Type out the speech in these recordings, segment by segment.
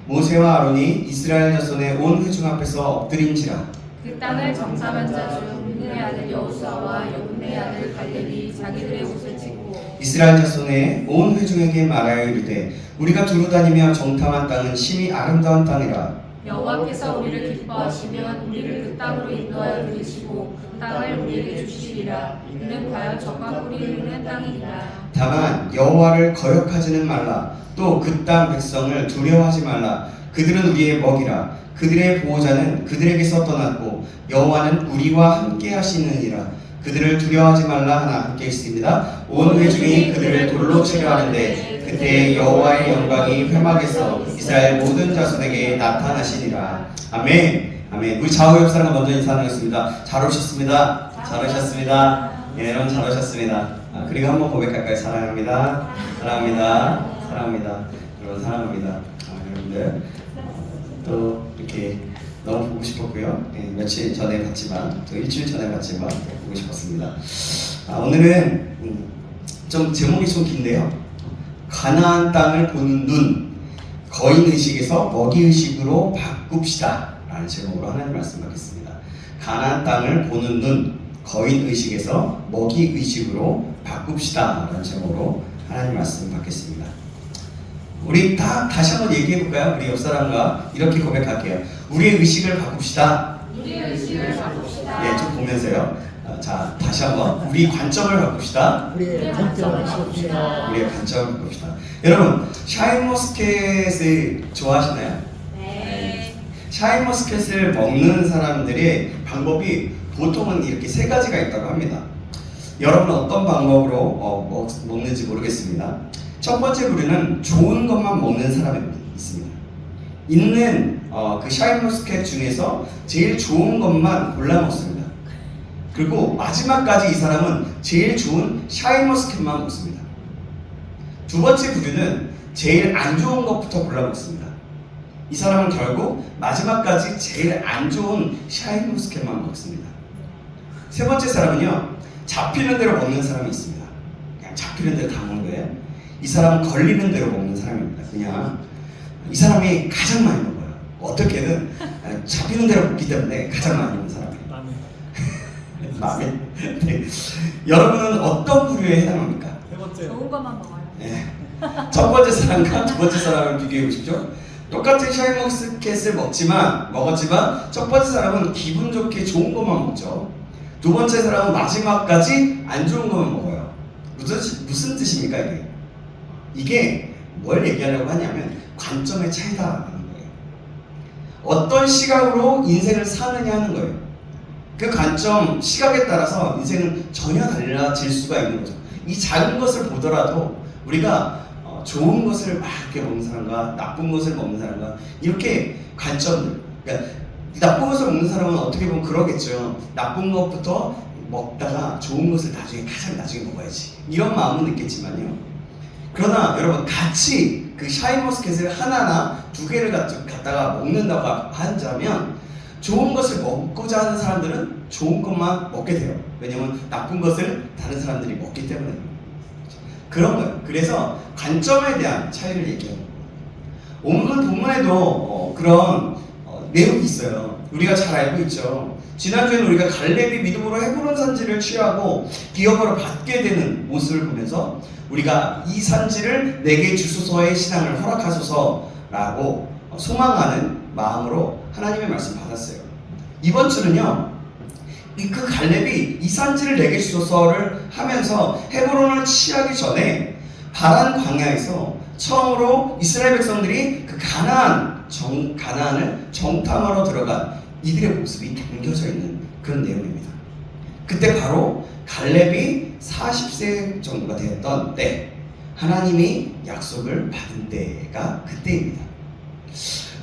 모세와 아론이 이스라엘 자손의 온 회중 앞에서 엎드린지라. 그 땅을 정탐한 자 중 눈의 아들 여호수아와 여분의 아들 갈렙이 자기들의 옷을 찢고 이스라엘 자손의 온 회중에게 말하여 이르되 우리가 두루 다니며 정탐한 땅은 심히 아름다운 땅이라. 여호와께서 우리를 기뻐하시면 우리를 그 땅으로 인도하여 들으시고 그 땅을 우리에게 주시리라. 이는 과연 적과 꿀이 흐르는 땅이니라. 다만 여호와를 거역하지는 말라. 또 그 땅 백성을 두려워하지 말라. 그들은 우리의 먹이라. 그들의 보호자는 그들에게서 떠났고 여호와는 우리와 함께 하시느니라. 그들을 두려워하지 말라 하나 함께 있습니다. 온 회중이 그들을 돌로 치려 하는데 그때 여호와의 영광이 회막에서 이스라엘 모든 자손에게 나타나시니라. 아멘. 아멘. 우리 좌우 옆 사람과 먼저 인사 나누겠습니다. 잘 오셨습니다. 잘 오셨습니다. 예, 여러분 잘 오셨습니다. 그리고 한번 고백할까요? 사랑합니다. 사랑합니다. 사랑합니다. 여러분 사랑합니다. 여러분들 또 이렇게 너무 보고 싶었고요. 예, 며칠 전에 봤지만 또 일주일 전에 봤지만 보고 싶었습니다. 오늘은 좀 제목이 좀 긴데요. 가나안 땅을 보는 눈, 거인 의식에서 먹이 의식으로 바꿉시다 라는 제목으로 하나님 말씀 받겠습니다. 가나안 땅을 보는 눈, 거인 의식에서 먹이 의식으로 바꿉시다 라는 제목으로 하나님 말씀 받겠습니다. 우리 다시 한번 얘기해 볼까요? 우리 옆 사람과 이렇게 고백할게요. 우리의 의식을 바꿉시다. 우리의 의식을 바꿉시다. 네, 좀 보면서요. 자, 다시 한번 우리 관점을 바꿉시다. 우리의 관점을 바꿉시다. 우리의 관점을 바꿉시다. 여러분, 샤인머스켓을 좋아하시나요? 네. 샤인머스켓을 먹는 사람들의 방법이 보통은 이렇게 세 가지가 있다고 합니다. 여러분은 어떤 방법으로 먹는지 모르겠습니다. 첫 번째 부류는 좋은 것만 먹는 사람이 있습니다. 있는 그 샤인머스켓 중에서 제일 좋은 것만 골라 먹습니다. 그리고 마지막까지 이 사람은 제일 좋은 샤인머스켓만 먹습니다. 두 번째 부류는 제일 안 좋은 것부터 골라 먹습니다. 이 사람은 결국 마지막까지 제일 안 좋은 샤인머스켓만 먹습니다. 세 번째 사람은요, 잡히는 대로 먹는 사람이 있습니다. 그냥 잡히는 대로 다 먹는 거예요. 이 사람은 걸리는 대로 먹는 사람입니다. 그냥 이 사람이 가장 많이 먹어요. 어떻게든 잡히는 대로 먹기 때문에 가장 많이 먹는 사람이에요. 마음에. 네. 여러분은 어떤 부류에 해당합니까? 세 번째. 좋은 것만 먹어요. 네. 첫 번째 사람과 두 번째 사람을 비교해 보십시오. 똑같은 샤인머스켓을 먹었지만 첫 번째 사람은 기분 좋게 좋은 것만 먹죠. 두 번째 사람은 마지막까지 안 좋은 것만 먹어요. 무슨 뜻입니까 이게? 이게 뭘 얘기하려고 하냐면 관점의 차이다라는 거예요. 어떤 시각으로 인생을 사느냐 하는 거예요. 그 관점, 시각에 따라서 인생은 전혀 달라질 수가 있는 거죠. 이 작은 것을 보더라도 우리가 좋은 것을 막 이렇게 먹는 사람과 나쁜 것을 먹는 사람과 이렇게 관점들, 그러니까 나쁜 것을 먹는 사람은 어떻게 보면 그러겠죠. 나쁜 것부터 먹다가 좋은 것을 가장 나중에 먹어야지, 이런 마음은 있겠지만요. 그러나 여러분, 같이 그 샤인머스켓을 하나나 두 개를 갖다가 먹는다고 한다면 좋은 것을 먹고자 하는 사람들은 좋은 것만 먹게 돼요. 왜냐면 나쁜 것을 다른 사람들이 먹기 때문에 그런 거예요. 그래서 관점에 대한 차이를 얘기해요. 오늘 본문에도 그런 내용이 있어요. 우리가 잘 알고 있죠. 지난주에는 우리가 갈렙이 믿음으로 헤브론 산지를 취하고 기업으로 받게 되는 모습을 보면서 우리가 이 산지를 내게 주소서의 신앙을 허락하소서라고 소망하는 마음으로 하나님의 말씀 받았어요. 이번 주는요, 그 갈렙이 이 산지를 내게 주소서를 하면서 헤브론을 취하기 전에 바란 광야에서 처음으로 이스라엘 백성들이 그 가나안을 정탐하러 들어간 이들의 모습이 담겨져 있는 그런 내용입니다. 그때 바로 갈렙이 40세 정도가 되었던 때, 하나님이 약속을 받은 때가 그때입니다.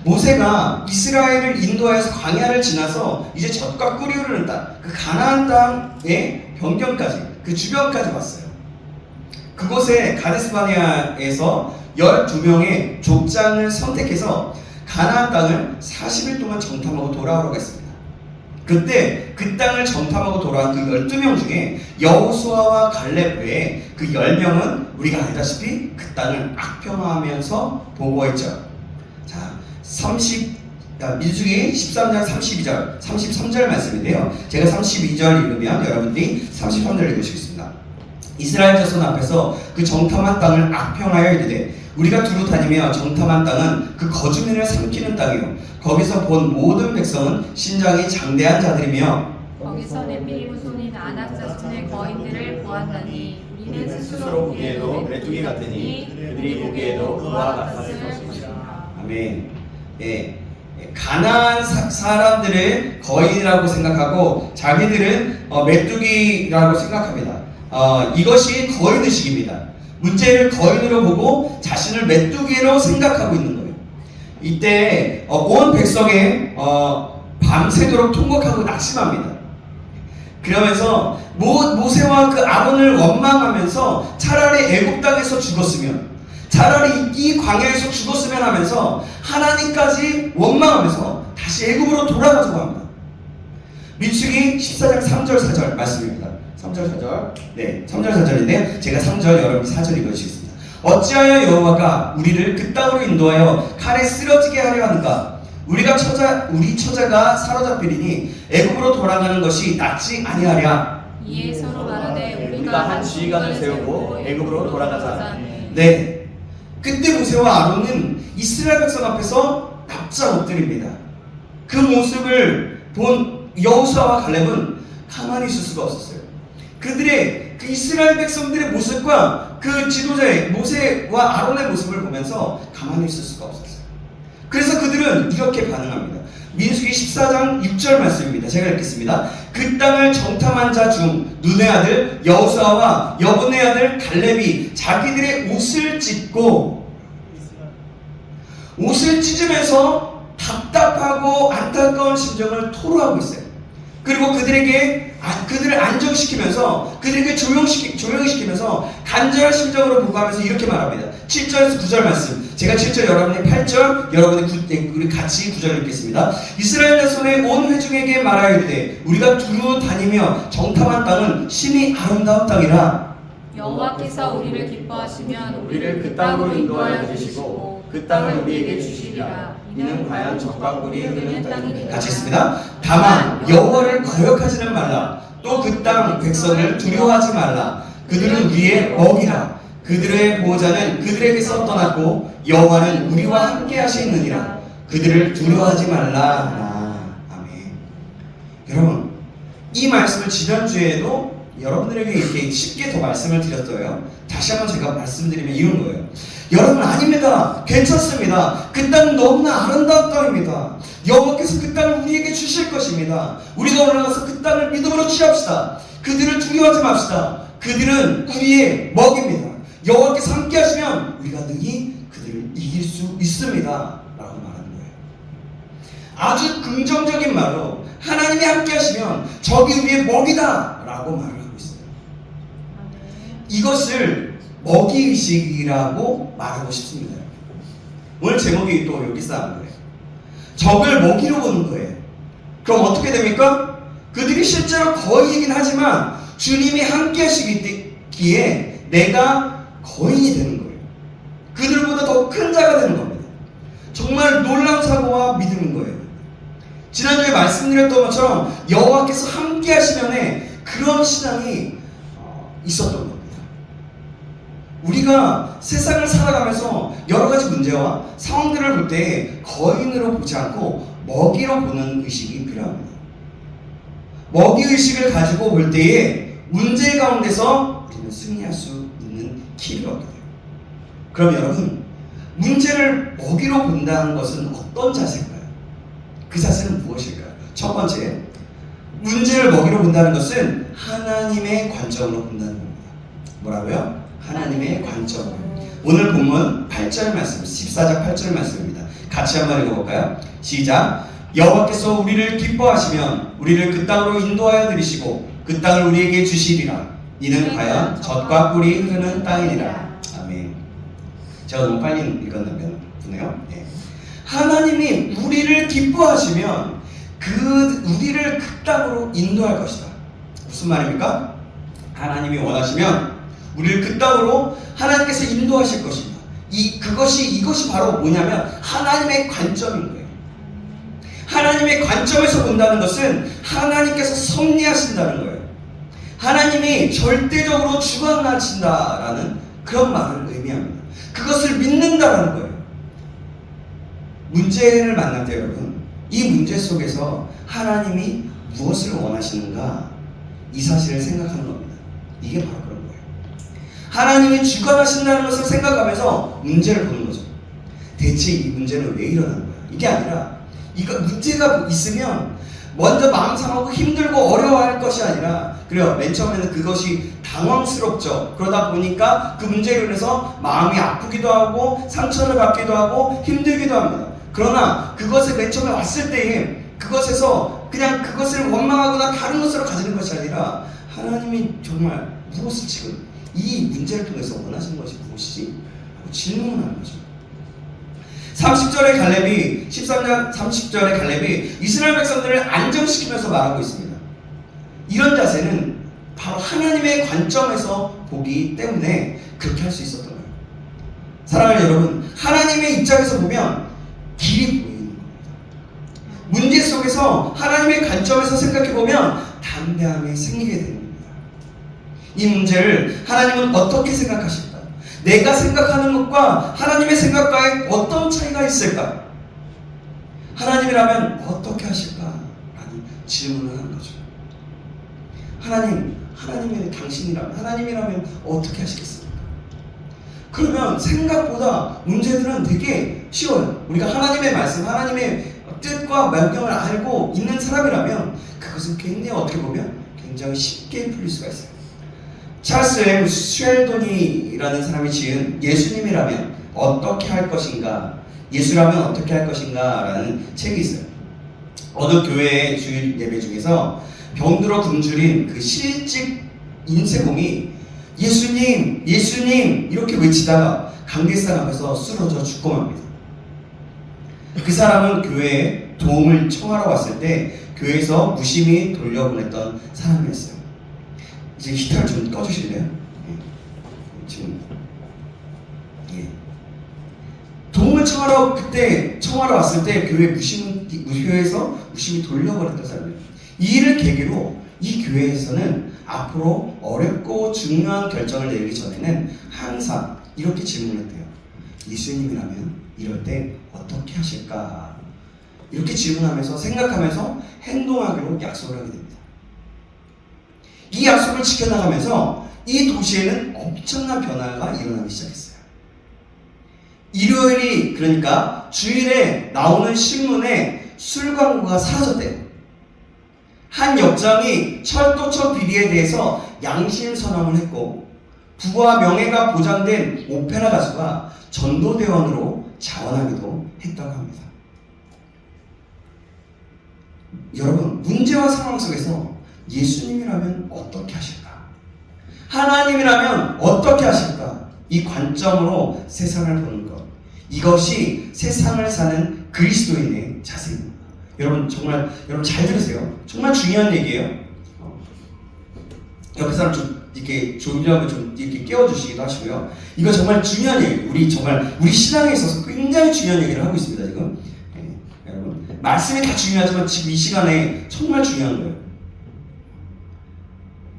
모세가 이스라엘을 인도하여서 광야를 지나서 이제 젖과 꿀이 흐르는 땅, 그 가나안 땅의 변경까지, 그 주변까지 왔어요. 그곳에 가데스바네아에서 12명의 족장을 선택해서 가나안 땅을 40일 동안 정탐하고 돌아오라고 했습니다. 그때 그 땅을 정탐하고 돌아온 그 12명 중에 여호수아와 갈렙 외에 그 10명은 우리가 알다시피 그 땅을 악평하면서 보고했죠. 자, 민수기 13장 32절, 33절 말씀인데요. 제가 32절 읽으면 여러분들이 33절 읽으시겠습니다. 이스라엘 자손 앞에서 그 정탐한 땅을 악평하여 이르되 우리가 두루 다니며 정탐한 땅은 그 거주민을 삼키는 땅이요 거기서 본 모든 백성은 신장이 장대한 자들이며 거기서 넷비림 후손인 아낙 자손의 거인들을 보았나니 이는 우리는 스스로 보기에도 메뚜기 같으니 그들이 보기에도 그와 같았을 것이다. 아멘. 예. 가나안 사람들을 거인이라고 생각하고 자기들은 메뚜기라고 생각합니다. 이것이 거인의식입니다. 문제를 거인으로 보고 자신을 메뚜기로 생각하고 있는 거예요. 이때 온 백성이 밤새도록 통곡하고 낙심합니다. 그러면서 모세와 그 아론을 원망하면서 차라리 애굽 땅에서 죽었으면, 차라리 이 광야에서 죽었으면 하면서 하나님까지 원망하면서 다시 애굽으로 돌아가자고 합니다. 민수기 14장 3절 4절 말씀입니다. 3절 4절. 네, 3절 4절인데요. 제가 3절 여러분 4절 읽어주시겠습니다. 어찌하여 여호와가 우리를 그 땅으로 인도하여 칼에 쓰러지게 하려 하는가? 우리 처자가 사로잡히리니 애굽으로 돌아가는 것이 낫지 아니하랴. 이에 서로 말하되 우리가 한 지휘관을 세우고 애굽으로 돌아가자. 네. 그때 모세와 아론은 이스라엘 백성 앞에서 납작 엎드립니다. 그 모습을 본 여호수아와 갈렙은 가만히 있을 수가 없었어요. 그들의 그 이스라엘 백성들의 모습과 그 지도자의 모세와 아론의 모습을 보면서 가만히 있을 수가 없었어요. 그래서 그들은 이렇게 반응합니다. 민수기 14장 6절 말씀입니다. 제가 읽겠습니다. 그 땅을 정탐한 자 중 눈의 아들 여호수아와 여분의 아들 갈렙이 자기들의 옷을 찢으면서 답답하고 안타까운 심정을 토로하고 있어요. 그리고 그들을 안정시키면서 그들에게 조용히 시키면서 간절한 심정으로 보고하면서 이렇게 말합니다. 7절에서 9절 말씀. 제가 7절 여러분이 8절 여러분이 우리 같이 9절 읽겠습니다. 이스라엘 자손의 온 회중에게 말하여 이르되 우리가 두루 다니며 정탐한 땅은 심히 아름다운 땅이라. 여호와께서 우리를 기뻐하시면 우리를 그 땅으로 인도하여 주시고 그 땅을 우리에게 주시리라. 이는 과연 젖과 꿀이 흐르는 땅이니라. 같이 했습니다. 다만 여호와를 거역하지는 말라. 또 그 땅 백성을 두려워하지 말라. 그들은 우리의 먹이라. 그들의 보호자는 그들에게서 떠났고 여호와는 우리와 함께 하시느니라. 그들을 두려워하지 말라. 아멘. 여러분, 이 말씀을 지난주에도 여러분들에게 이렇게 쉽게 더 말씀을 드렸어요. 다시 한번 제가 말씀드리면 이런 거예요. 여러분, 아닙니다. 괜찮습니다. 그 땅은 너무나 아름다운 땅입니다. 여호와께서 그 땅을 우리에게 주실 것입니다. 우리가 올라가서 그 땅을 믿음으로 취합시다. 그들을 두려워하지 맙시다. 그들은 우리의 먹입니다. 여호와께서 함께 하시면 우리가 능히 그들을 이길 수 있습니다. 라고 말하는 거예요. 아주 긍정적인 말로 하나님이 함께 하시면 적이 우리의 먹이다 라고 말을 하고 있어요. 이것을 먹이의식이라고 말하고 싶습니다. 오늘 제목이 또 여기서 나온 거예요. 적을 먹이로 보는 거예요. 그럼 어떻게 됩니까? 그들이 실제로 거인이긴 하지만 주님이 함께 하시기에 내가 거인이 되는 거예요. 그들보다 더 큰 자가 되는 겁니다. 정말 놀라운 사고와 믿음인 거예요. 지난주에 말씀드렸던 것처럼 여호와께서 함께 하시면에 그런 신앙이 있었던 겁니다. 우리가 세상을 살아가면서 여러 가지 문제와 상황들을 볼 때 거인으로 보지 않고 먹이로 보는 의식이 필요합니다. 먹이 의식을 가지고 볼 때에 문제 가운데서 우리는 승리할 수 있는 길을 얻게 돼요. 그럼 여러분, 문제를 먹이로 본다는 것은 어떤 자세인가요? 그 자세는 무엇일까요? 첫 번째, 문제를 먹이로 본다는 것은 하나님의 관점으로 본다는 겁니다. 뭐라고요? 하나님의 관점. 오늘 본문 8절 말씀, 14장 8절 말씀입니다. 같이 한번 읽어볼까요? 시작. 여호와께서 우리를 기뻐하시면 우리를 그 땅으로 인도하여 들이시고 그 땅을 우리에게 주시리라. 이는 과연 젖과 꿀이 흐르는 땅이니라. 아멘. 제가 너무 빨리 읽었나요? 네. 하나님이 우리를 기뻐하시면 우리를 그 땅으로 인도할 것이다. 무슨 말입니까? 하나님이 원하시면 우리를 그 땅으로 하나님께서 인도하실 것입니다. 이것이 바로 뭐냐면 하나님의 관점인 거예요. 하나님의 관점에서 본다는 것은 하나님께서 섭리하신다는 거예요. 하나님이 절대적으로 주관하신다라는 그런 말을 의미합니다. 그것을 믿는다라는 거예요. 문제를 만날 때 여러분, 이 문제 속에서 하나님이 무엇을 원하시는가, 이 사실을 생각하는 겁니다. 이게 바로 그런 거예요. 하나님이 주관하신다는 것을 생각하면서 문제를 보는 거죠. 대체 이 문제는 왜 일어나는 거야? 이게 아니라 문제가 있으면 먼저 마음 상하고 힘들고 어려워할 것이 아니라, 그래요, 맨 처음에는 그것이 당황스럽죠. 그러다 보니까 그 문제로 인해서 마음이 아프기도 하고 상처를 받기도 하고 힘들기도 합니다. 그러나 그것을 맨 처음에 왔을 때에 그것에서 그냥 그것을 원망하거나 다른 것으로 가지는 것이 아니라 하나님이 정말 무엇을 지금 이 문제를 통해서 원하시는 것이 무엇이지? 질문하는 거죠. 30절의 갈렙이 13장 30절의 갈렙이 이스라엘 백성들을 안정시키면서 말하고 있습니다. 이런 자세는 바로 하나님의 관점에서 보기 때문에 그렇게 할 수 있었던 거예요. 사랑하는 여러분, 하나님의 입장에서 보면 길이 보이는 겁니다. 문제 속에서 하나님의 관점에서 생각해 보면 담대함이 생기게 되는 겁니다. 이 문제를 하나님은 어떻게 생각하실까? 내가 생각하는 것과 하나님의 생각과의 어떤 차이가 있을까? 하나님이라면 어떻게 하실까? 라는 질문을 하는 거죠. 하나님이 당신이라면, 하나님이라면 어떻게 하시겠습니까? 그러면 생각보다 문제들은 되게 쉬워요. 우리가 하나님의 말씀, 하나님의 뜻과 명령을 알고 있는 사람이라면 그것은 굉장히 어떻게 보면 굉장히 쉽게 풀릴 수가 있어요. 찰스 M. 쉘돈이라는 사람이 지은 예수님이라면 어떻게 할 것인가, 예수라면 어떻게 할 것인가 라는 책이 있어요. 어느 교회의 주일 예배 중에서 병들어 굶주린 그 실직 인쇄공이 예수님, 예수님 이렇게 외치다가 관계상 앞에서 쓰러져 죽고 맙니다. 그 사람은 교회에 도움을 청하러 왔을 때 교회에서 무심히 돌려보냈던 사람이었어요. 이제 히터를 좀 꺼주실래요? 지금 도움을 청하러 왔을 때 교회에서 무심히 돌려보냈던 사람이에요. 이 일을 계기로 이 교회에서는 앞으로 어렵고 중요한 결정을 내리기 전에는 항상 이렇게 질문했대요. 예수님이라면 이럴 때 어떻게 하실까? 이렇게 질문하면서 생각하면서 행동하기로 약속을 하게 됩니다. 이 약속을 지켜나가면서 이 도시에는 엄청난 변화가 일어나기 시작했어요. 일요일이, 그러니까 주일에 나오는 신문에 술 광고가 사라졌대요. 한 역장이 철도청 비리에 대해서 양심 선언을 했고, 부와 명예가 보장된 오페라 가수가 전도대원으로 자원하기도 했다고 합니다. 여러분, 문제와 상황 속에서 예수님이라면 어떻게 하실까? 하나님이라면 어떻게 하실까? 이 관점으로 세상을 보는 것, 이것이 세상을 사는 그리스도인의 자세입니다. 여러분 잘 들으세요. 정말 중요한 얘기예요. 옆에 사람 좀 이렇게 졸려고 좀 이렇게 깨워주시기도 하시고요. 이거 정말 중요한 얘기예요. 우리 신앙에 있어서 굉장히 중요한 얘기를 하고 있습니다 지금. 여러분, 말씀이 다 중요하지만 지금 이 시간에 정말 중요한 거예요.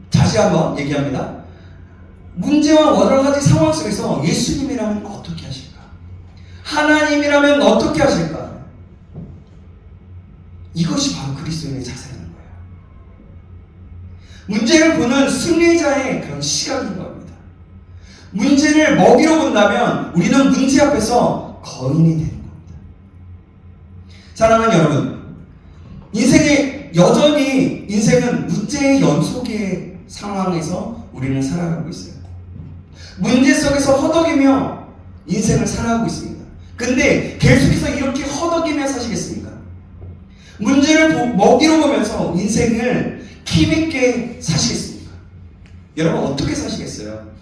다시 한번 얘기합니다. 문제와 여러 가지 상황 속에서 예수님이라면 어떻게 하실까? 하나님이라면 어떻게 하실까? 이것이 바로 그리스도인의 자세라는 거예요. 문제를 보는 승리자의 그런 시각인 겁니다. 문제를 먹이로 본다면 우리는 문제 앞에서 거인이 되는 겁니다. 사랑하는 여러분, 인생은 문제의 연속의 상황에서 우리는 살아가고 있어요. 문제 속에서 허덕이며 인생을 살아가고 있습니다. 근데 계속해서 이렇게 허덕이며 사시겠습니까? 문제를 먹이로 보면서 인생을 힘있게 사시겠습니까? 여러분, 어떻게 사시겠어요?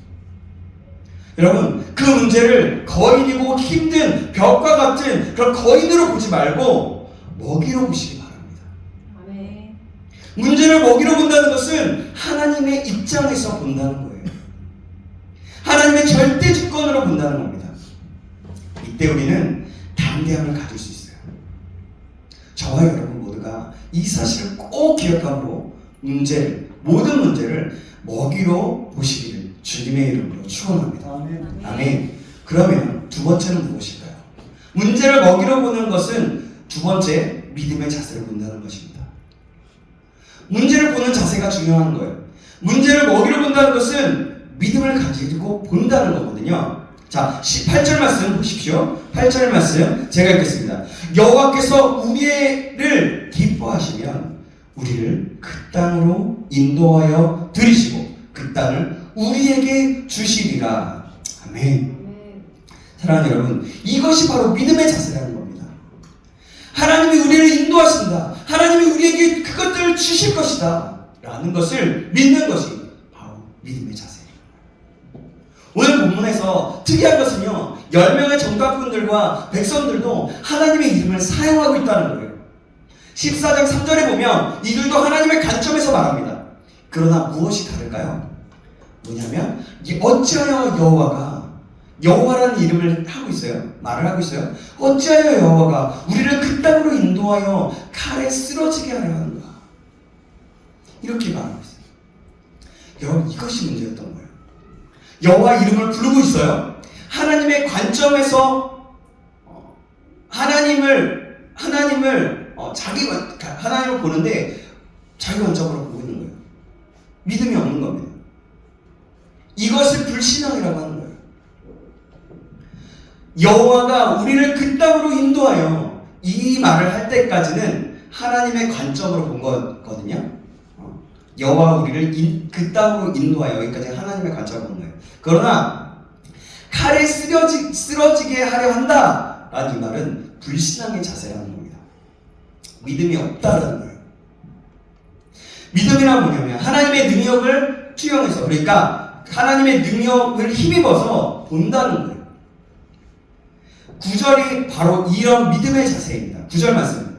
여러분, 그 문제를 거인이고 힘든 벽과 같은 그런 거인으로 보지 말고 먹이로 보시기 바랍니다. 아멘. 문제를 먹이로 본다는 것은 하나님의 입장에서 본다는 거예요. 하나님의 절대 주권으로 본다는 겁니다. 이때 우리는 담대함을 가질 수 있어요. 저와 여러분 모두가 이 사실을 꼭 기억함으로 모든 문제를 먹이로 보시기를 주님의 이름으로 축원합니다. 아멘. 그러면 두 번째는 무엇일까요? 문제를 먹이로 보는 것은 두 번째 믿음의 자세를 본다는 것입니다. 문제를 보는 자세가 중요한 거예요. 문제를 먹이로 본다는 것은 믿음을 가지고 본다는 거거든요. 자, 8절 말씀 보십시오. 8절 말씀 제가 읽겠습니다. 여호와께서 우리를 기뻐하시면 우리를 그 땅으로 인도하여 들이시고 그 땅을 우리에게 주시리라. 아멘. 사랑하는 여러분, 이것이 바로 믿음의 자세라는 겁니다. 하나님이 우리를 인도하신다. 하나님이 우리에게 그것들을 주실 것이다 라는 것을 믿는 것이 바로 믿음의 자세예요. 오늘 본문에서 특이한 것은요, 10명의 정탐꾼들과 백성들도 하나님의 이름을 사용하고 있다는 거예요. 14장 3절에 보면 이들도 하나님의 관점에서 말합니다. 그러나 무엇이 다를까요? 뭐냐면 어찌하여 여호와라는 이름을 하고 있어요. 말을 하고 있어요. 어찌하여 여호와가 우리를 그 땅으로 인도하여 칼에 쓰러지게 하려 하는가? 이렇게 말하고 있어요. 여러분, 이것이 문제였던 거예요. 여호와 이름을 부르고 있어요. 하나님의 관점에서 하나님을 보는데 자기 관점으로 보고 있는 거예요. 믿음이 없는 겁니다. 이것을 불신앙이라고 하는 거예요. 여호와가 우리를 그 땅으로 인도하여, 이 말을 할 때까지는 하나님의 관점으로 본 거거든요. 여호와가 우리를 그 땅으로 인도하여, 여기까지 하나님의 관점으로 본 거예요. 그러나 칼에 쓰러지게 하려 한다 라는 이 말은 불신앙의 자세라는 겁니다. 믿음이 없다라는 거예요. 믿음이란 뭐냐면 하나님의 능력을 투영해서, 그러니까 하나님의 능력을 힘입어서 본다는 거예요. 9절이 바로 이런 믿음의 자세입니다. 9절 말씀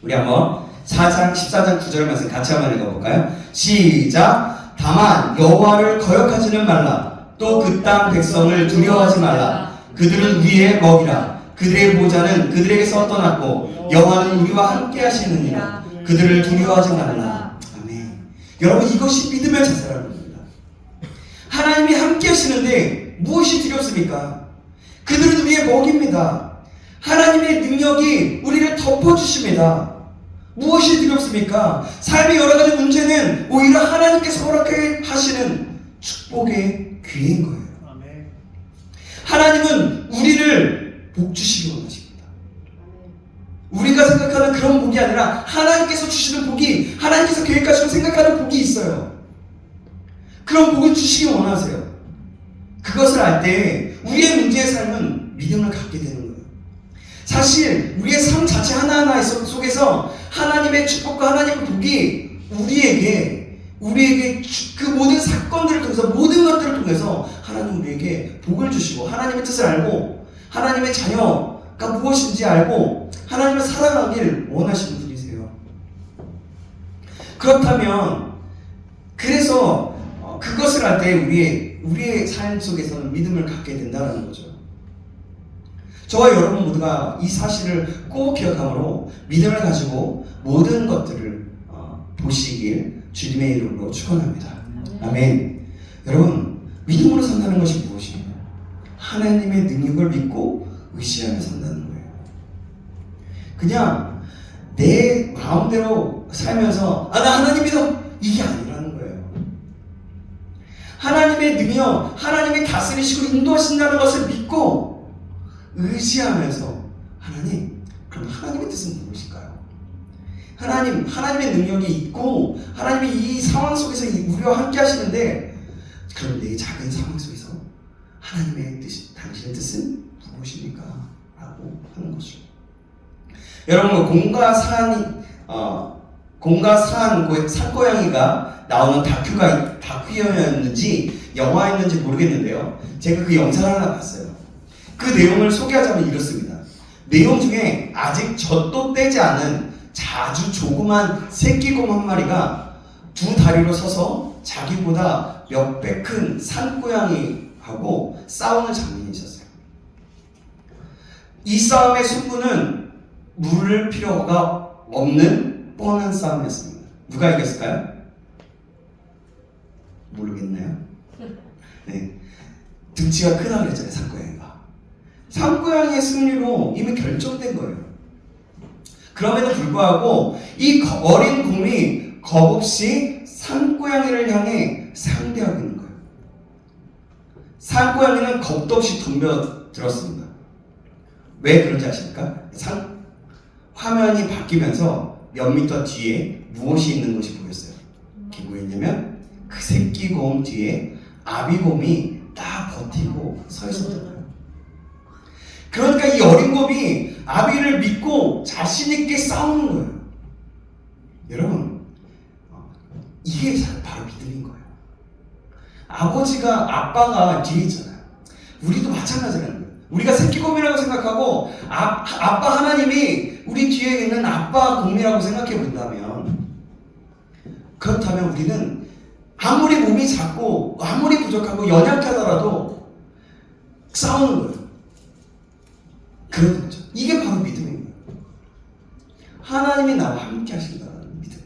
우리 한번 14장 9절 말씀 같이 한번 읽어볼까요? 시작. 다만 여호와를 거역하지는 말라. 또 그 땅 백성을 두려워하지 말라. 그들은 위의 먹이라. 그들의 보좌는 그들에게서 떠났고 여호와는 우리와 함께 하시느니라. 그들을 두려워하지 말라. 아멘. 여러분, 이것이 믿음의 자세라는 겁니다. 하나님이 함께 하시는데 무엇이 두렵습니까? 그들은 우리의 먹입니다. 하나님의 능력이 우리를 덮어주십니다. 무엇이 두렵습니까? 삶의 여러 가지 문제는 오히려 하나님께서 허락해 하시는 축복의 기회인 거예요. 하나님은 우리를 복 주시기 원하십니다. 우리가 생각하는 그런 복이 아니라 하나님께서 주시는 복이, 하나님께서 계획하시고 생각하는 복이 있어요. 그런 복을 주시기 원하세요. 그것을 알 때 우리의 문제의 삶은 믿음을 갖게 되는 거예요. 사실 우리의 삶 자체 하나하나 속에서 하나님의 축복과 하나님의 복이 우리에게 그 모든 사건들을 통해서, 모든 것들을 통해서 하나님 우리에게 복을 주시고, 하나님의 뜻을 알고 하나님의 자녀가 무엇인지 알고 하나님을 사랑하길 원하시는 분이세요. 그렇다면, 그래서 그것을 할 때 우리의 삶 속에서는 믿음을 갖게 된다는 거죠. 저와 여러분 모두가 이 사실을 꼭 기억함으로 믿음을 가지고 모든 것들을 보시길 주님의 이름으로 축원합니다. 아멘. 여러분, 믿음으로 산다는 것이 무엇이에요? 하나님의 능력을 믿고 의지하며 산다는 거예요. 그냥 내 마음대로 살면서 나 하나님 믿어, 이게 아니라는 거예요. 하나님의 능력, 하나님이 다스리시고 인도하신다는 것을 믿고 의지하면서, 하나님, 그럼 하나님의 뜻은 무엇일까요? 하나님의 능력이 있고 하나님이 이 상황 속에서 우리와 함께 하시는데, 그럼 내 작은 상황 속에서 하나님의 뜻, 당신의 뜻은 무엇입니까? 라고 하는 거죠. 여러분, 공과 산고양이가 나오는 다큐였는지 영화였는지 모르겠는데요, 제가 그 영상을 하나 봤어요. 그 내용을 소개하자면 이렇습니다. 내용 중에 아직 젖도 떼지 않은 아주 조그만 새끼곰 한 마리가 두 다리로 서서 자기보다 몇 배 큰 산고양이하고 싸우는 장면이 있었어요. 이 싸움의 승부는 물을 필요가 없는 뻔한 싸움이었습니다. 누가 이겼을까요? 모르겠네요. 네. 등치가 크다 그랬잖아요, 산고양이가. 산고양이의 승리로 이미 결정된 거예요. 그럼에도 불구하고 이 어린 곰이 겁없이 산고양이를 향해 상대하고 있는 거예요. 산고양이는 겁도 없이 덤벼들었습니다. 왜 그런지 아십니까? 화면이 바뀌면서 몇 미터 뒤에 무엇이 있는 것이 보였어요. 그게 뭐였냐면 그 새끼 곰 뒤에 아비 곰이 딱 버티고 서 있었던 거예요. 그러니까 이 어린 곰이 아비를 믿고 자신 있게 싸우는 거예요. 여러분, 이게 바로 믿음인 거예요. 아빠가 뒤에 있잖아요. 우리도 마찬가지라는 거예요. 우리가 새끼곰이라고 생각하고 아빠 하나님이 우리 뒤에 있는 아빠 곰이라고 생각해 본다면, 그렇다면 우리는 아무리 몸이 작고 아무리 부족하고 연약하더라도 싸우는 거예요. 그런 거죠. 이게 바로 믿음입니다. 하나님이 나와 함께 하신다는 믿음.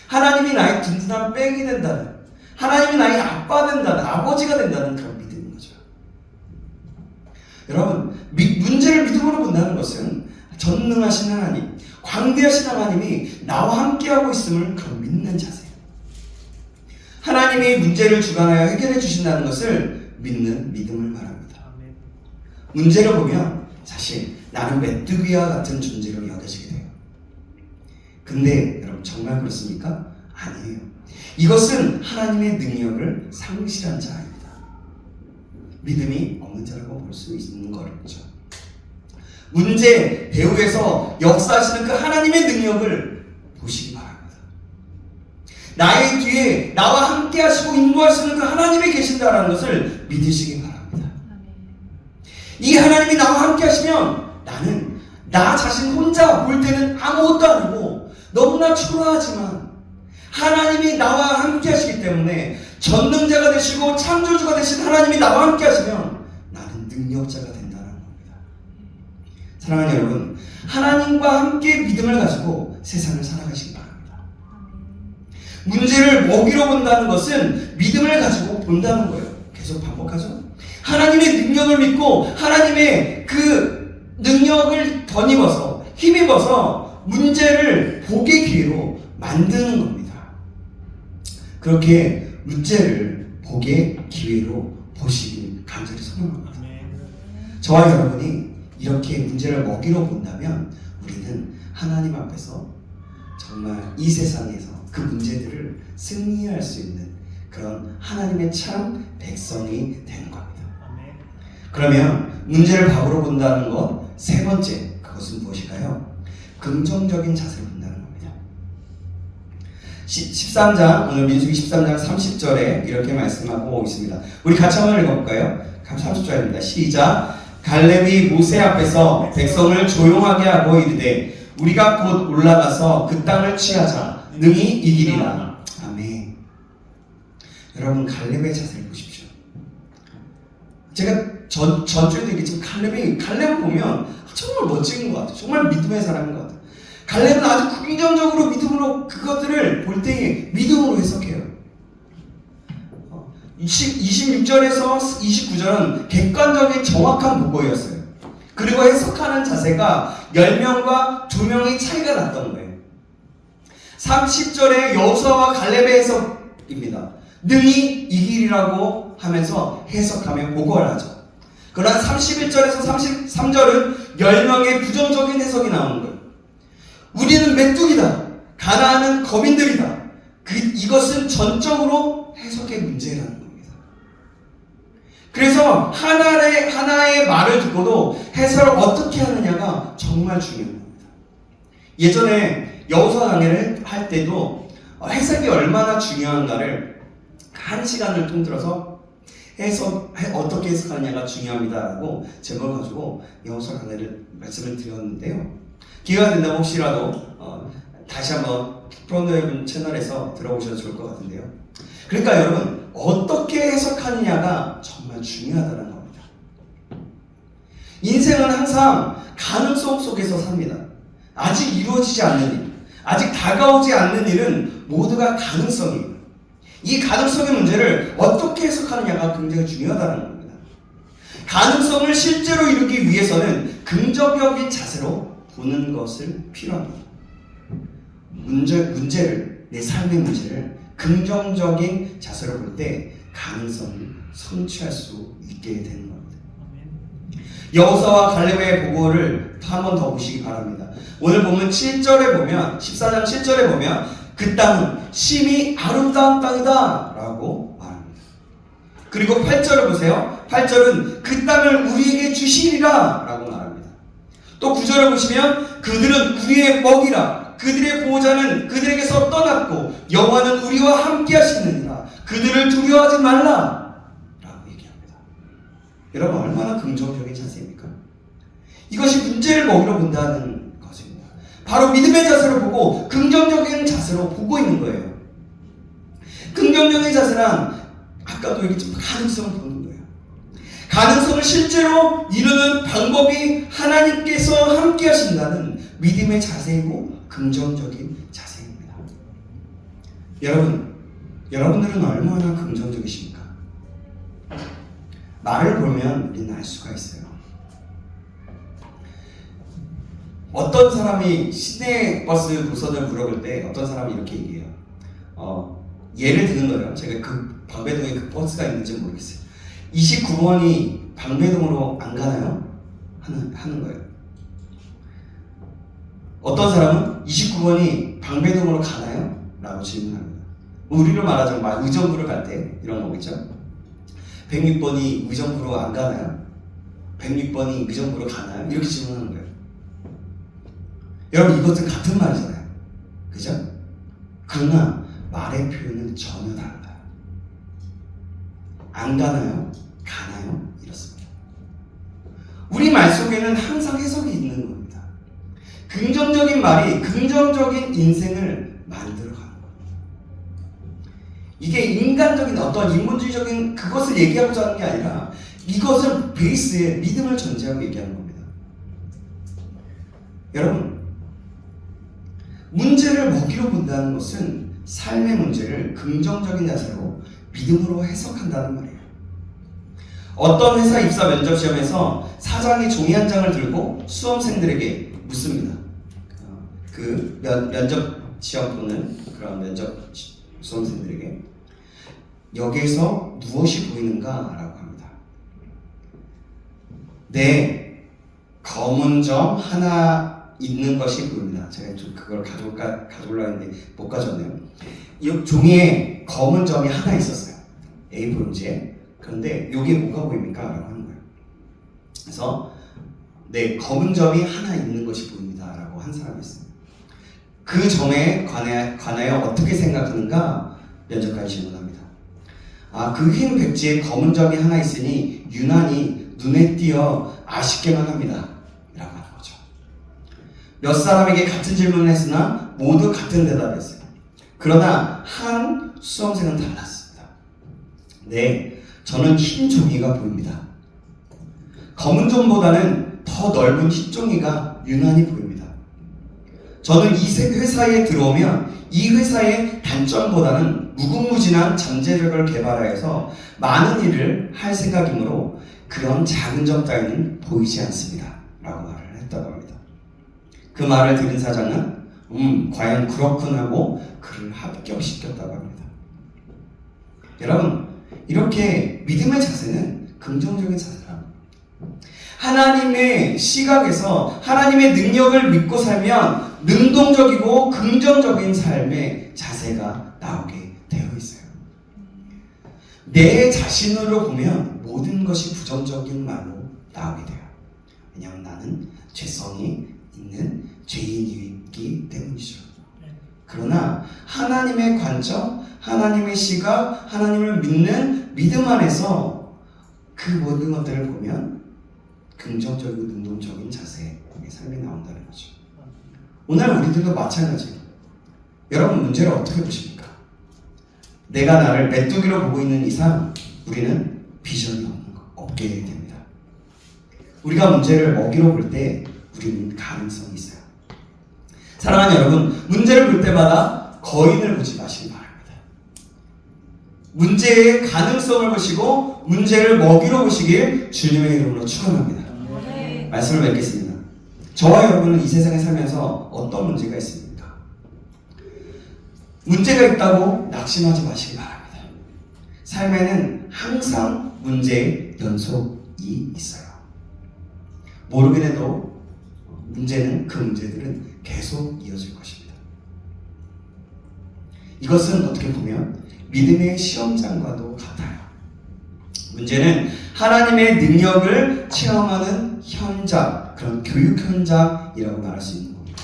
하나님이 나의 든든한 백이 된다는, 하나님이 나의 아빠 된다는, 아버지가 된다는 그런 믿음인 거죠. 여러분, 문제를 믿음으로 본다는 것은 전능하신 하나님, 광대하신 하나님이 나와 함께하고 있음을 그런 믿는 자세예요. 하나님이 문제를 주관하여 해결해 주신다는 것을 믿는 믿음을 말합니다. 문제를 보면 사실 나는 메뚜기와 같은 존재로 여겨지게 돼요. 근데 여러분, 정말 그렇습니까? 아니에요. 이것은 하나님의 능력을 상실한 자입니다. 믿음이 없는 자라고 볼 수 있는 거죠. 문제 배후에서 역사하시는 그 하나님의 능력을 보시기 바랍니다. 나의 뒤에 나와 함께 하시고 인도하시는 그 하나님이 계신다는 것을 믿으시기 바랍니다. 이 하나님이 나와 함께 하시면 나는 나 자신 혼자 볼 때는 아무것도 아니고 너무나 초라하지만 하나님이 나와 함께 하시기 때문에 전능자가 되시고 창조주가 되신 하나님이 나와 함께 하시면 나는 능력자가 된다는 겁니다. 사랑하는 여러분, 하나님과 함께 믿음을 가지고 세상을 살아가시기 바랍니다. 문제를 먹이로 본다는 것은 믿음을 가지고 본다는 거예요. 계속 반복하죠. 하나님의 능력을 믿고 하나님의 그 능력을 덧입어서 힘입어서 문제를 복의 기회로 만드는 겁니다. 그렇게 문제를 복의 기회로 보시길 간절히 소망합니다. 저와 여러분이 이렇게 문제를 먹이로 본다면 우리는 하나님 앞에서 정말 이 세상에서 그 문제들을 승리할 수 있는 그런 하나님의 참 백성이 되는 겁니다. 그러면 문제를 밥으로 본다는 것 세 번째, 그것은 무엇일까요? 긍정적인 자세를 본다는 겁니다. 13장, 오늘 민수기 13장 30절에 이렇게 말씀하고 있습니다. 우리 같이 한번 읽어볼까요? 30절입니다. 시작. 갈렙이 모세 앞에서 백성을 조용하게 하고 이르되 우리가 곧 올라가서 그 땅을 취하자 능히 이기리라. 아멘. 여러분, 갈렙의 자세를 보십시오. 제가 전주에도 얘기했지만 갈렙을 보면 정말 멋진 것 같아요. 정말 믿음의 사람인 것 같아요. 갈렙은 아주 긍정적으로 믿음으로 그것들을 볼 때에 믿음으로 해석해요. 26절에서 29절은 객관적인 정확한 보고였어요. 그리고 해석하는 자세가 10명과 2명의 차이가 났던 거예요. 30절에 여호수아와 갈렙의 해석입니다. 능히 이기리라고 하면서 해석하며 보고를 하죠. 그러나 31절에서 33절은 10명의 부정적인 해석이 나오는 거예요. 우리는 메뚜기다. 가나안은 거민들이다. 이것은 전적으로 해석의 문제라는 겁니다. 그래서 하나의 말을 듣고도 해석을 어떻게 하느냐가 정말 중요한 겁니다. 예전에 여호수아 강해를 할 때도 해석이 얼마나 중요한가를 1시간을 통틀어서 어떻게 해석하느냐가 중요합니다라고 제목을 가지고 여호수아 강해를 말씀을 드렸는데요. 기회가 된다면 혹시라도 다시 한번 프론트웨브 채널에서 들어보셔도 좋을 것 같은데요. 그러니까 여러분, 어떻게 해석하느냐가 정말 중요하다는 겁니다. 인생은 항상 가능성 속에서 삽니다. 아직 이루어지지 않는 일, 아직 다가오지 않는 일은 모두가 가능성이에요. 이 가능성의 문제를 어떻게 해석하느냐가 굉장히 중요하다는 겁니다. 가능성을 실제로 이루기 위해서는 긍정적인 자세로 보는 것을 필요합니다. 문제를, 내 삶의 문제를 긍정적인 자세로 볼 때 가능성을 성취할 수 있게 되는 겁니다. 여호수아와 갈렙의 보고를 한 번 더 보시기 바랍니다. 오늘 보면 7절에 보면 14장 7절에 보면 그 땅은 심히 아름다운 땅이다 라고 말합니다. 그리고 8절을 보세요. 8절은 그 땅을 우리에게 주시리라 라고 말합니다. 또 9절을 보시면 그들은 우리의 먹이라, 그들의 보호자는 그들에게서 떠났고 여호와는 우리와 함께 하시느니라, 그들을 두려워하지 말라 라고 얘기합니다. 여러분, 얼마나 긍정적인 자세입니까? 이것이 문제를 먹으러 본다는 것입니다. 바로 믿음의 자세로 보고 긍정적인 자세로 보고 있는 거예요. 긍정적인 자세란 아까도 얘기했지만 가능성을 보는 거예요. 가능성을 실제로 이루는 방법이 하나님께서 함께 하신다는 믿음의 자세이고 긍정적인 자세입니다. 여러분들은 얼마나 긍정적이십니까? 말을 보면 우리는 알 수가 있어요. 어떤 사람이 시내버스 노선을 물어볼 때 어떤 사람이 이렇게 얘기해요. 예를 드는 거예요. 제가 그 방배동에 그 버스가 있는지 모르겠어요. 29번이 방배동으로 안 가나요? 하는 거예요. 어떤 사람은 29번이 방배동으로 가나요? 라고 질문합니다. 우리로 말하자면 의정부를 갈 때 이런 거겠죠. 106번이 의정부로 안 가나요? 106번이 의정부로 가나요? 이렇게 질문하는 거예요. 여러분, 이것은 같은 말이잖아요. 그죠? 그러나 말의 표현은 전혀 다르다. 안 가나요? 가나요? 이렇습니다. 우리 말 속에는 항상 해석이 있는 겁니다. 긍정적인 말이 긍정적인 인생을 만들어가는 겁니다. 이게 인간적인 어떤 인본주의적인 그것을 얘기하고자 하는 게 아니라 이것을 베이스에 믿음을 전제하고 얘기하는 겁니다. 여러분, 문제를 먹이로 본다는 것은 삶의 문제를 긍정적인 자세로 믿음으로 해석한다는 말이에요. 어떤 회사 입사 면접 시험에서 사장이 종이 한 장을 들고 수험생들에게 묻습니다. 그 면접 시험 보는 그런 면접 수험생들에게 여기에서 무엇이 보이는가? 라고 합니다. 네, 검은 점 하나 있는 것이 보입니다. 제가 좀 그걸 가져올라 했는데 못 가져왔네요. 이 종이에 검은 점이 하나 있었어요. A4용지에. 그런데 여기에 뭐가 보입니까? 라고 하는 거예요. 그래서 네, 검은 점이 하나 있는 것이 보입니다. 라고 한 사람이 있습니다. 그 점에 관하여 어떻게 생각하는가? 면접관이 질문합니다. 그 흰 백지에 검은 점이 하나 있으니 유난히 눈에 띄어 아쉽게만 합니다. 라고 하는 거죠. 몇 사람에게 같은 질문을 했으나 모두 같은 대답을 했어요. 그러나 한 수험생은 달랐습니다. 네, 저는 흰 종이가 보입니다. 검은 점보다는 더 넓은 흰 종이가 유난히 보입니다. 저는 이 회사에 들어오면 이 회사의 단점보다는 무궁무진한 잠재력을 개발하여서 많은 일을 할 생각이므로 그런 작은 점 따위는 보이지 않습니다. 라고 말을 했다고 합니다. 그 말을 들은 사장은 과연 그렇군 하고 그를 합격시켰다고 합니다. 여러분, 이렇게 믿음의 자세는 긍정적인 자세랍니다. 하나님의 시각에서 하나님의 능력을 믿고 살면 능동적이고 긍정적인 삶의 자세가 나오게 되어 있어요. 내 자신으로 보면 모든 것이 부정적인 말로 나오게 돼요. 왜냐하면 나는 죄성이 있는 죄인이기 때문이죠. 그러나 하나님의 관점, 하나님의 시각, 하나님을 믿는 믿음 안에서 그 모든 것들을 보면 긍정적이고 능동적인 자세의 삶이 나온다는 거죠. 오늘 우리들도 마찬가지예요. 여러분, 문제를 어떻게 보십니까? 내가 나를 메뚜기로 보고 있는 이상 우리는 비전이 없게 됩니다. 우리가 문제를 먹이로 볼 때 우리는 가능성이 있어요. 사랑하는 여러분, 문제를 볼 때마다 거인을 보지 마시기 바랍니다. 문제의 가능성을 보시고 문제를 먹이로 보시길 주님의 이름으로 축원합니다. 말씀을 맺겠습니다. 저와 여러분은 이 세상에 살면서 어떤 문제가 있습니까? 문제가 있다고 낙심하지 마시기 바랍니다. 삶에는 항상 문제의 연속이 있어요. 모르긴 해도 문제는 그 문제들은 계속 이어질 것입니다. 이것은 어떻게 보면 믿음의 시험장과도 같아요. 문제는 하나님의 능력을 체험하는 현장, 그런 교육 현장이라고 말할 수 있는 겁니다.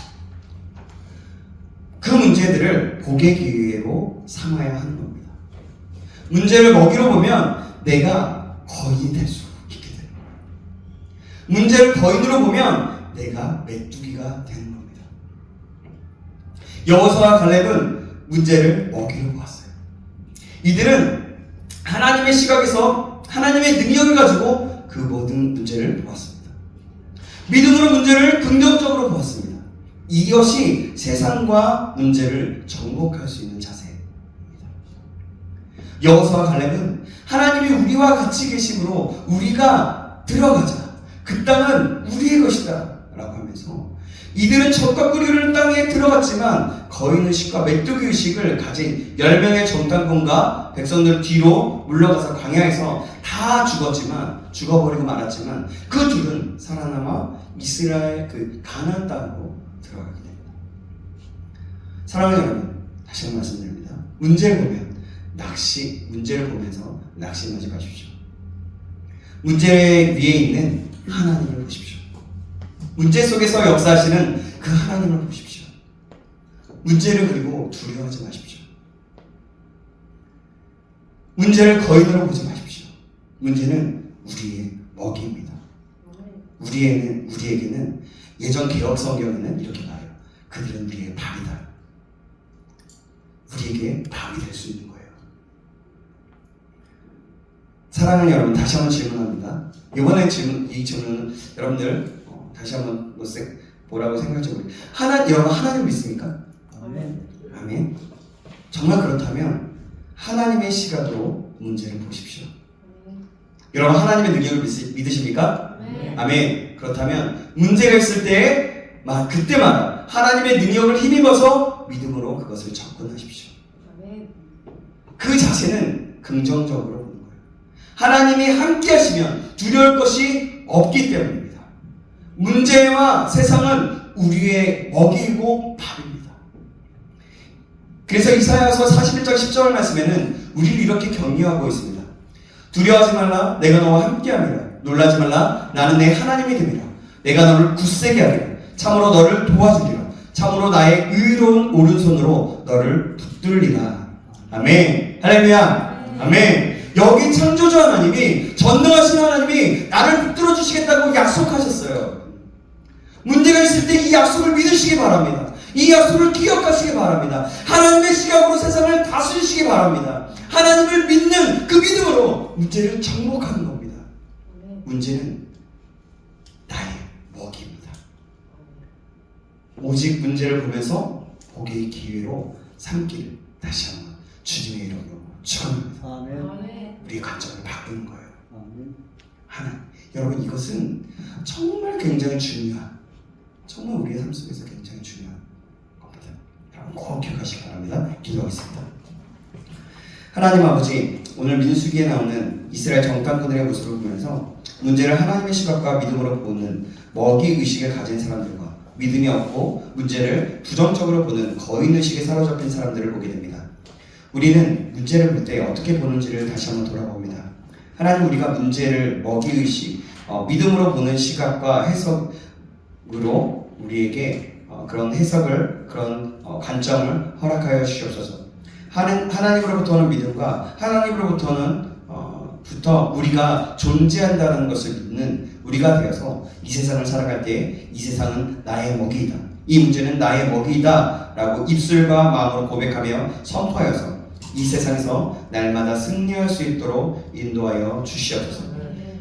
그 문제들을 복의 기회로 삼아야 하는 겁니다. 문제를 먹이로 보면 내가 거인이 될 수 있게 됩니다. 문제를 거인으로 보면 내가 메뚜기가 되는 겁니다. 여호수아와 갈렙은 문제를 먹이로 보았어요. 이들은 하나님의 시각에서 하나님의 능력을 가지고 그 모든 문제를 보았습니다. 믿음으로 문제를 긍정적으로 보았습니다. 이것이 세상과 문제를 정복할 수 있는 자세입니다. 여호수아와 갈렙은 하나님이 우리와 같이 계심으로 우리가 들어가자. 그 땅은 우리의 것이다 라고 하면서 이들은 적과 꿀이는 땅에 들어갔지만 거인의식과 메뚜기의식을 가진 10명의 정탐꾼과 백성들 뒤로 물러가서 광야에서 다 죽어버리고 말았지만 그 둘은 살아남아 이스라엘 그 가나안 땅으로 들어가게 됩니다. 사랑하는 여러분, 다시 한번 말씀드립니다. 문제를 보면서 낙심하지 마십시오. 문제 위에 있는 하나님을 보십시오. 문제 속에서 역사하시는 그 하나님을 보십시오. 문제를 그리고 두려워하지 마십시오. 문제를 거인으로 보지 마십시오. 문제는 우리의 먹이입니다. 우리에게는 예전 개혁 성경에는 이렇게 말해요. 그들은 우리의 밥이다. 우리에게 밥이 될 수 있는 거예요. 사랑하는 여러분, 다시 한번 질문합니다. 이번에 이 질문은 여러분들 다시 한번 뭐라고 생각해 보세요. 여러분 하나님 믿습니까? 아멘. 정말 그렇다면 하나님의 시각으로 문제를 보십시오. 여러분 하나님의 능력을 믿으십니까? 아멘. 그렇다면 문제가 있을 때 그때마다 하나님의 능력을 힘입어서 믿음으로 그것을 접근하십시오. 그 자세는 긍정적으로 보는 거예요. 하나님이 함께 하시면 두려울 것이 없기 때문입니다. 문제와 세상은 우리의 먹이고 밥입니다. 그래서 이사야서 41장 10절 말씀에는 우리를 이렇게 격려하고 있습니다. 두려워하지 말라, 내가 너와 함께함이라. 놀라지 말라, 나는 내 하나님이 됨이라. 내가 너를 굳세게 하리라. 참으로 너를 도와주리라. 참으로 나의 의로운 오른손으로 너를 붙들리라. 아멘. 할렐루야. 아멘. 여기 창조주 하나님이, 전능하신 하나님이 나를 붙들어 주시겠다고 약속하셨어요. 문제가 있을 때 이 약속을 믿으시기 바랍니다. 이 약속을 기억하시기 바랍니다. 하나님의 시각으로 세상을 다스리시기 바랍니다. 하나님을 믿는 그 믿음으로 문제를 정복하는 겁니다. 문제는 나의 먹이입니다. 오직 문제를 보면서 복의 기회로 삼기를 다시 한번 주님의 이름으로 축원합니다. 우리의 관점을 바꾸는 거예요. 여러분, 이것은 정말 굉장히 중요한, 정말 우리의 삶 속에서 굉장히 중요한 겁니다. 여러분 꼭 기억하시기 바랍니다. 기도하겠습니다. 하나님 아버지, 오늘 민수기에 나오는 이스라엘 정탐꾼들의 모습을 보면서 문제를 하나님의 시각과 믿음으로 보는 먹이의식을 가진 사람들과 믿음이 없고 문제를 부정적으로 보는 거인의식에 사로잡힌 사람들을 보게 됩니다. 우리는 문제를 볼 때 어떻게 보는지를 다시 한번 돌아봅니다. 하나님, 우리가 문제를 먹이의식, 믿음으로 보는 시각과 해석으로 우리에게 그런 해석을, 그런 관점을 허락하여 주시옵소서. 하나님으로부터 오는 믿음과 하나님으로부터는 우리가 존재한다는 것을 믿는 우리가 되어서 이 세상을 살아갈 때 이 세상은 나의 먹이이다, 이 문제는 나의 먹이이다 라고 입술과 마음으로 고백하며 선포하여서 이 세상에서 날마다 승리할 수 있도록 인도하여 주시옵소서.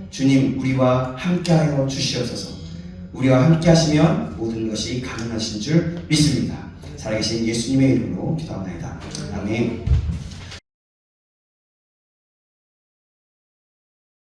주님 우리와 함께하여 주시옵소서. 우리와 함께하시면 모든 것이 가능하신 줄 믿습니다. 살아계신 예수님의 이름으로 기도합니다. 아멘.